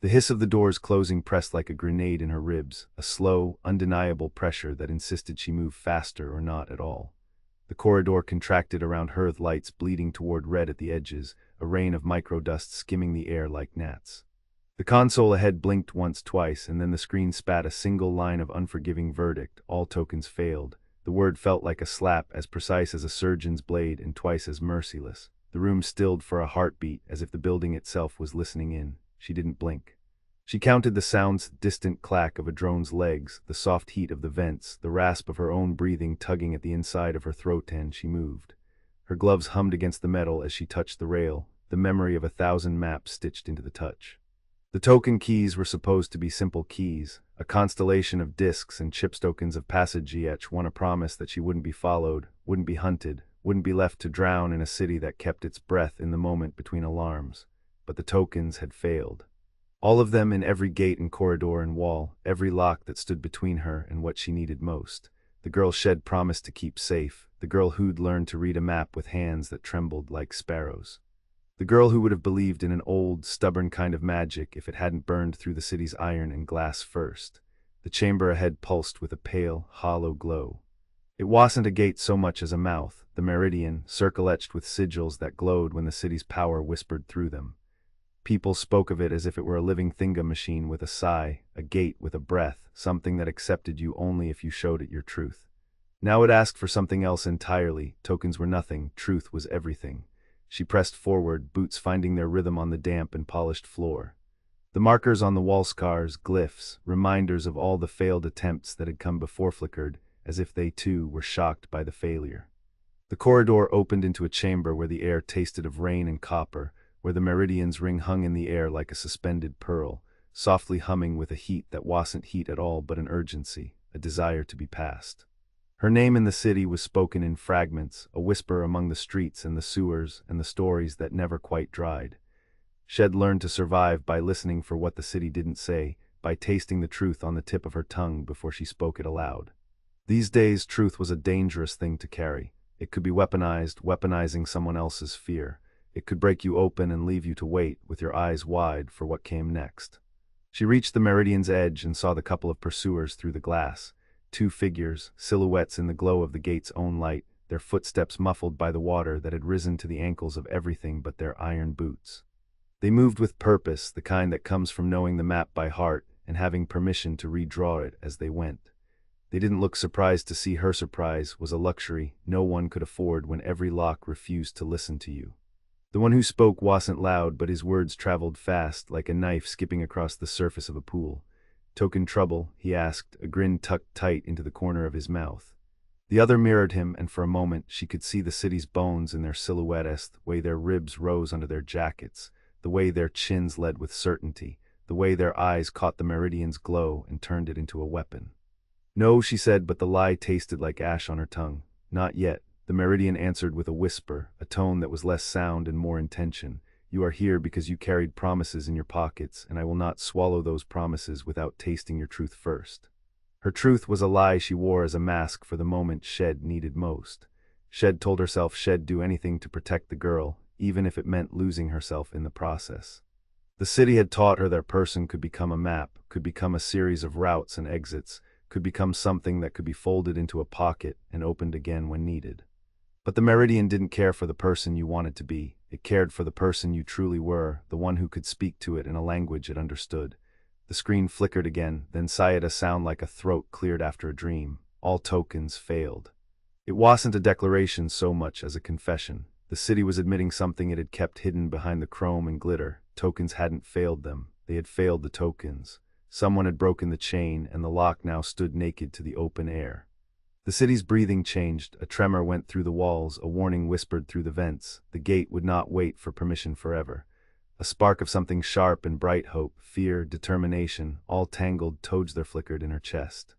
The hiss of the doors closing pressed like a grenade in her ribs, a slow, undeniable pressure that insisted she move faster or not at all. The corridor contracted around her, lights bleeding toward red at the edges, a rain of microdust skimming the air like gnats. The console ahead blinked once, twice, and then the screen spat a single line of unforgiving verdict: all tokens failed. The word felt like a slap, as precise as a surgeon's blade and twice as merciless. The room stilled for a heartbeat, as if the building itself was listening in. She didn't blink. She counted the sounds: distant clack of a drone's legs, the soft heat of the vents, the rasp of her own breathing tugging at the inside of her throat, and she moved. Her gloves hummed against the metal as she touched the rail, the memory of 1,000 maps stitched into the touch. The token keys were supposed to be simple keys, a constellation of discs and chips, tokens of passage. Each one a promise that she wouldn't be followed, wouldn't be hunted, wouldn't be left to drown in a city that kept its breath in the moment between alarms. But the tokens had failed. All of them, in every gate and corridor and wall, every lock that stood between her and what she needed most. The girl Shed promised to keep safe, the girl who'd learned to read a map with hands that trembled like sparrows. The girl who would have believed in an old, stubborn kind of magic if it hadn't burned through the city's iron and glass first. The chamber ahead pulsed with a pale, hollow glow. It wasn't a gate so much as a mouth, the meridian, circle-etched with sigils that glowed when the city's power whispered through them. People spoke of it as if it were a living thinga machine with a sigh, a gate with a breath, something that accepted you only if you showed it your truth. Now it asked for something else entirely. Tokens were nothing, truth was everything. She pressed forward, boots finding their rhythm on the damp and polished floor. The markers on the wall, scars, glyphs, reminders of all the failed attempts that had come before, flickered, as if they too were shocked by the failure. The corridor opened into a chamber where the air tasted of rain and copper, where the meridian's ring hung in the air like a suspended pearl, softly humming with a heat that wasn't heat at all but an urgency, a desire to be passed. Her name in the city was spoken in fragments, a whisper among the streets and the sewers and the stories that never quite dried. Shed learned to survive by listening for what the city didn't say, by tasting the truth on the tip of her tongue before she spoke it aloud. These days, truth was a dangerous thing to carry. It could be weaponized, weaponizing someone else's fear. It could break you open and leave you to wait, with your eyes wide, for what came next. She reached the meridian's edge and saw the couple of pursuers through the glass. 2 figures, silhouettes in the glow of the gate's own light, their footsteps muffled by the water that had risen to the ankles of everything but their iron boots. They moved with purpose, the kind that comes from knowing the map by heart and having permission to redraw it as they went. They didn't look surprised to see her. Surprise was a luxury no one could afford when every lock refused to listen to you. The one who spoke wasn't loud, but his words traveled fast, like a knife skipping across the surface of a pool. "Token trouble?" he asked, a grin tucked tight into the corner of his mouth. The other mirrored him, and for a moment she could see the city's bones in their silhouettes, the way their ribs rose under their jackets, the way their chins led with certainty, the way their eyes caught the meridian's glow and turned it into a weapon. "No," she said, but the lie tasted like ash on her tongue. "Not yet." The meridian answered with a whisper, a tone that was less sound and more intention. "You are here because you carried promises in your pockets, and I will not swallow those promises without tasting your truth first." Her truth was a lie she wore as a mask for the moment Shed needed most. Shed told herself she'd do anything to protect the girl, even if it meant losing herself in the process. The city had taught her that a person could become a map, could become a series of routes and exits, could become something that could be folded into a pocket and opened again when needed. But the meridian didn't care for the person you wanted to be. It cared for the person you truly were, the one who could speak to it in a language it understood. The screen flickered again, then sighed, a sound like a throat cleared after a dream. All tokens failed. It wasn't a declaration so much as a confession. The city was admitting something it had kept hidden behind the chrome and glitter. Tokens hadn't failed them. They had failed the tokens. Someone had broken the chain, and the lock now stood naked to the open air. The city's breathing changed. A tremor went through the walls, a warning whispered through the vents. The gate would not wait for permission forever. A spark of something sharp and bright, hope, fear, determination, all tangled toads there flickered in her chest.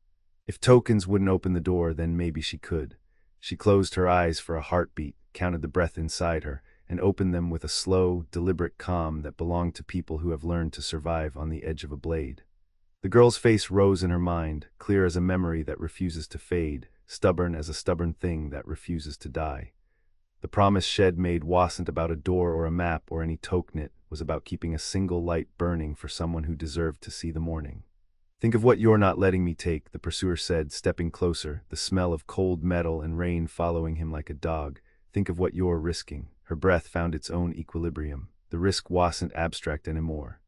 If tokens wouldn't open the door, then maybe she could. She closed her eyes for a heartbeat, counted the breath inside her, and opened them with a slow, deliberate calm that belonged to people who have learned to survive on the edge of a blade. The girl's face rose in her mind, clear as a memory that refuses to fade, stubborn as a stubborn thing that refuses to die. The promise Shed made wasn't about a door or a map or any token. It was about keeping a single light burning for someone who deserved to see the morning. Think of what you're not letting me take, the pursuer said, stepping closer, the smell of cold metal and rain following him like a dog. Think of what you're risking. Her breath found its own equilibrium. The risk wasn't abstract anymore.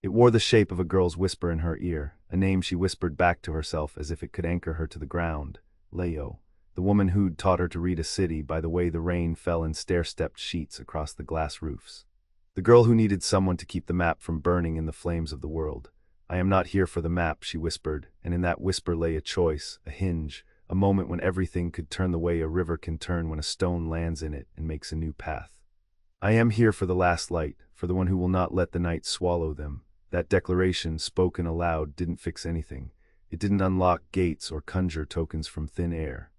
It wore the shape of a girl's whisper in her ear, a name she whispered back to herself as if it could anchor her to the ground. Leo, the woman who'd taught her to read a city by the way the rain fell in stair-stepped sheets across the glass roofs. The girl who needed someone to keep the map from burning in the flames of the world. I am not here for the map, she whispered, and in that whisper lay a choice, a hinge, a moment when everything could turn the way a river can turn when a stone lands in it and makes a new path. I am here for the last light, for the one who will not let the night swallow them. That declaration, spoken aloud, didn't fix anything. It didn't unlock gates or conjure tokens from thin air.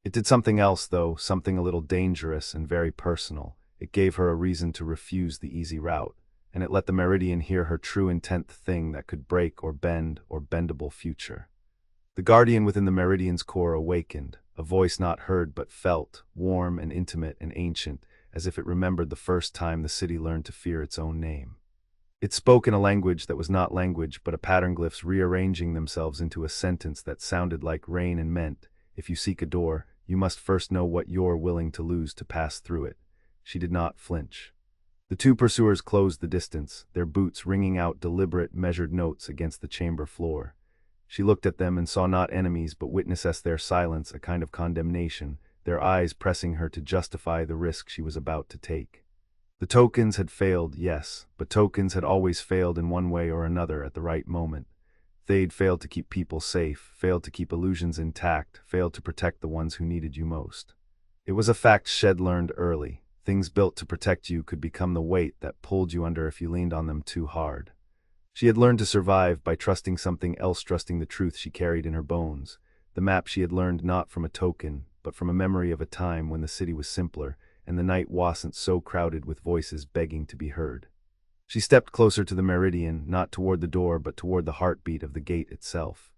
It did something else, though, something a little dangerous and very personal. It gave her a reason to refuse the easy route, and it let the Meridian hear her true intent, the thing that could break or bend or bendable future. The guardian within the Meridian's core awakened, a voice not heard but felt, warm and intimate and ancient, as if it remembered the first time the city learned to fear its own name. It spoke in a language that was not language but a pattern, glyphs rearranging themselves into a sentence that sounded like rain and meant, if you seek a door, you must first know what you're willing to lose to pass through it. She did not flinch. The two pursuers closed the distance, their boots ringing out deliberate, measured notes against the chamber floor. She looked at them and saw not enemies but witnessed their silence, a kind of condemnation, their eyes pressing her to justify the risk she was about to take. The tokens had failed, yes, but tokens had always failed in one way or another at the right moment. They'd failed to keep people safe, failed to keep illusions intact, failed to protect the ones who needed you most. It was a fact Shed learned early. Things built to protect you could become the weight that pulled you under if you leaned on them too hard. She had learned to survive by trusting something else, trusting the truth she carried in her bones. The map she had learned not from a token, but from a memory of a time when the city was simpler, and the night wasn't so crowded with voices begging to be heard. She stepped closer to the Meridian, not toward the door but toward the heartbeat of the gate itself.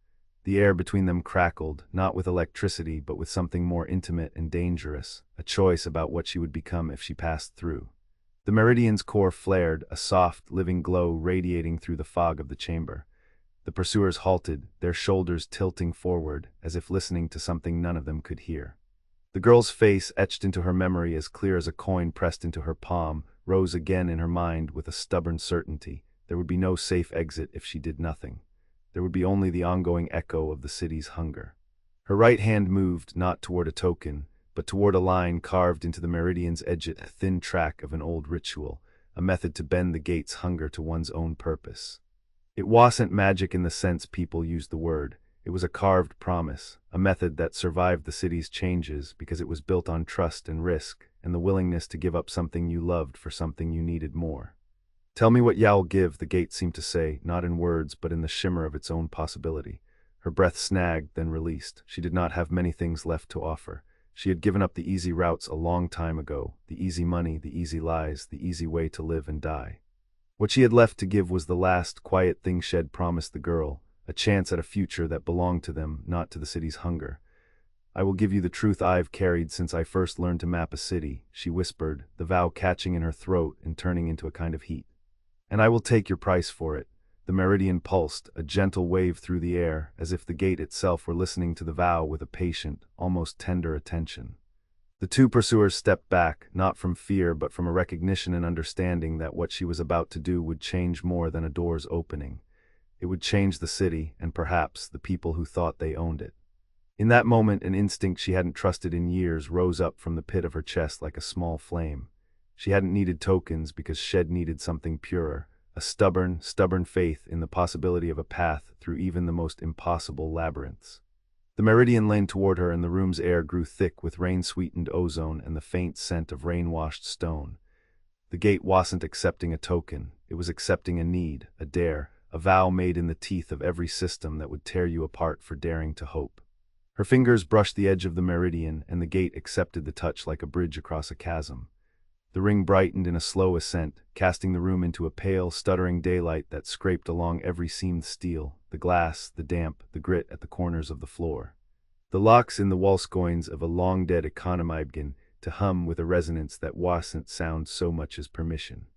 The air between them crackled, not with electricity but with something more intimate and dangerous, a choice about what she would become if she passed through. The Meridian's core flared, a soft, living glow radiating through the fog of the chamber. The pursuers halted, their shoulders tilting forward, as if listening to something none of them could hear. The girl's face, etched into her memory as clear as a coin pressed into her palm, rose again in her mind with a stubborn certainty. There would be no safe exit if she did nothing. There would be only the ongoing echo of the city's hunger. Her right hand moved, not toward a token, but toward a line carved into the Meridian's edge, a thin track of an old ritual, a method to bend the gate's hunger to one's own purpose. It wasn't magic in the sense people used the word. It was a carved promise, a method that survived the city's changes because it was built on trust and risk, and the willingness to give up something you loved for something you needed more. Tell me what you'll give, the gate seemed to say, not in words but in the shimmer of its own possibility. Her breath snagged, then released. She did not have many things left to offer. She had given up the easy routes a long time ago, the easy money, the easy lies, the easy way to live and die. What she had left to give was the last, quiet thing Shed promised the girl, a chance at a future that belonged to them, not to the city's hunger. I will give you the truth I've carried since I first learned to map a city, she whispered, the vow catching in her throat and turning into a kind of heat. And I will take your price for it. The Meridian pulsed, a gentle wave through the air, as if the gate itself were listening to the vow with a patient, almost tender attention. The two pursuers stepped back, not from fear but from a recognition and understanding that what she was about to do would change more than a door's opening. It would change the city, and perhaps the people who thought they owned it. In that moment, an instinct she hadn't trusted in years rose up from the pit of her chest like a small flame. She hadn't needed tokens because Shed needed something purer, a stubborn faith in the possibility of a path through even the most impossible labyrinths. The Meridian leaned toward her and the room's air grew thick with rain-sweetened ozone and the faint scent of rain-washed stone. The gate wasn't accepting a token, it was accepting a need, a dare, a vow made in the teeth of every system that would tear you apart for daring to hope. Her fingers brushed the edge of the Meridian and the gate accepted the touch like a bridge across a chasm. The ring brightened in a slow ascent, casting the room into a pale, stuttering daylight that scraped along every seamed steel, the glass, the damp, the grit at the corners of the floor. The locks in the wallscoins of a long-dead economy began to hum with a resonance that wasn't sound so much as permission.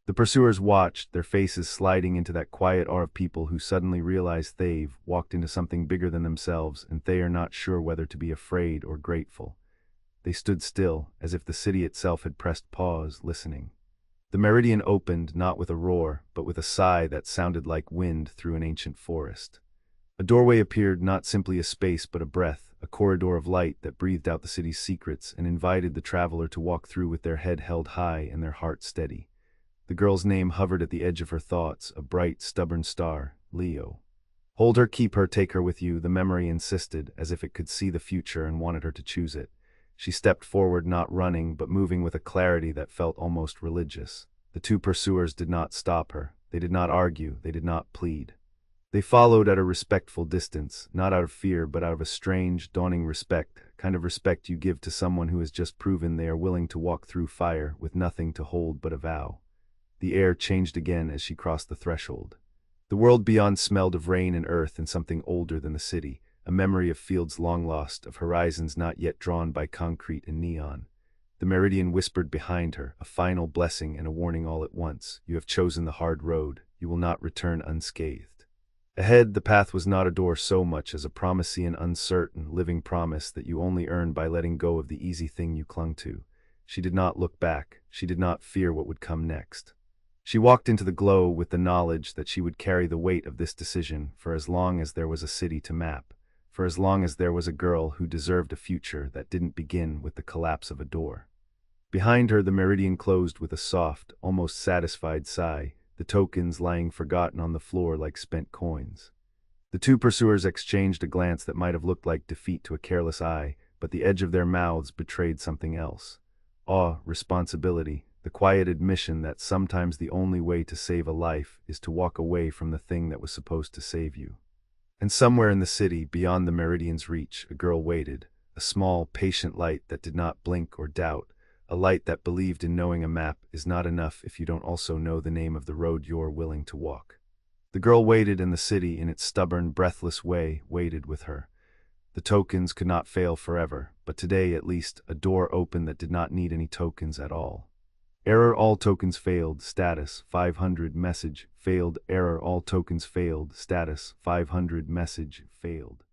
The pursuers watched, their faces sliding into that quiet awe of people who suddenly realized they've walked into something bigger than themselves, and they are not sure whether to be afraid or grateful. They stood still, as if the city itself had pressed pause, listening. The meridian opened, not with a roar, but with a sigh that sounded like wind through an ancient forest. A doorway appeared, not simply a space but a breath, a corridor of light that breathed out the city's secrets and invited the traveler to walk through with their head held high and their heart steady. The girl's name hovered at the edge of her thoughts, a bright, stubborn star, Leo. Hold her, keep her, take her with you, the memory insisted, as if it could see the future and wanted her to choose it. She stepped forward, not running, but moving with a clarity that felt almost religious. The two pursuers did not stop her. They did not argue. They did not plead. They followed at a respectful distance, not out of fear, but out of a strange, dawning respect, kind of respect you give to someone who has just proven they are willing to walk through fire with nothing to hold but a vow. The air changed again as she crossed the threshold. The world beyond smelled of rain and earth and something older than the city, a memory of fields long lost, of horizons not yet drawn by concrete and neon. The meridian whispered behind her, a final blessing and a warning all at once. You have chosen the hard road. You will not return unscathed. Ahead, the path was not a door so much as a promising and uncertain, living promise that you only earned by letting go of the easy thing you clung to. She did not look back. She did not fear what would come next. She walked into the glow with the knowledge that she would carry the weight of this decision for as long as there was a city to map, for as long as there was a girl who deserved a future that didn't begin with the collapse of a door. Behind her, the meridian closed with a soft, almost satisfied sigh, the tokens lying forgotten on the floor like spent coins. The two pursuers exchanged a glance that might have looked like defeat to a careless eye, but the edge of their mouths betrayed something else. Awe, responsibility, the quiet admission that sometimes the only way to save a life is to walk away from the thing that was supposed to save you. And somewhere in the city, beyond the meridian's reach, a girl waited, a small, patient light that did not blink or doubt, a light that believed in knowing a map is not enough if you don't also know the name of the road you're willing to walk. The girl waited, and the city, in its stubborn, breathless way, waited with her. The tokens could not fail forever, but today, at least, a door opened that did not need any tokens at all. Error, all tokens failed, status 500, message failed, error, all tokens failed, status 500, message failed.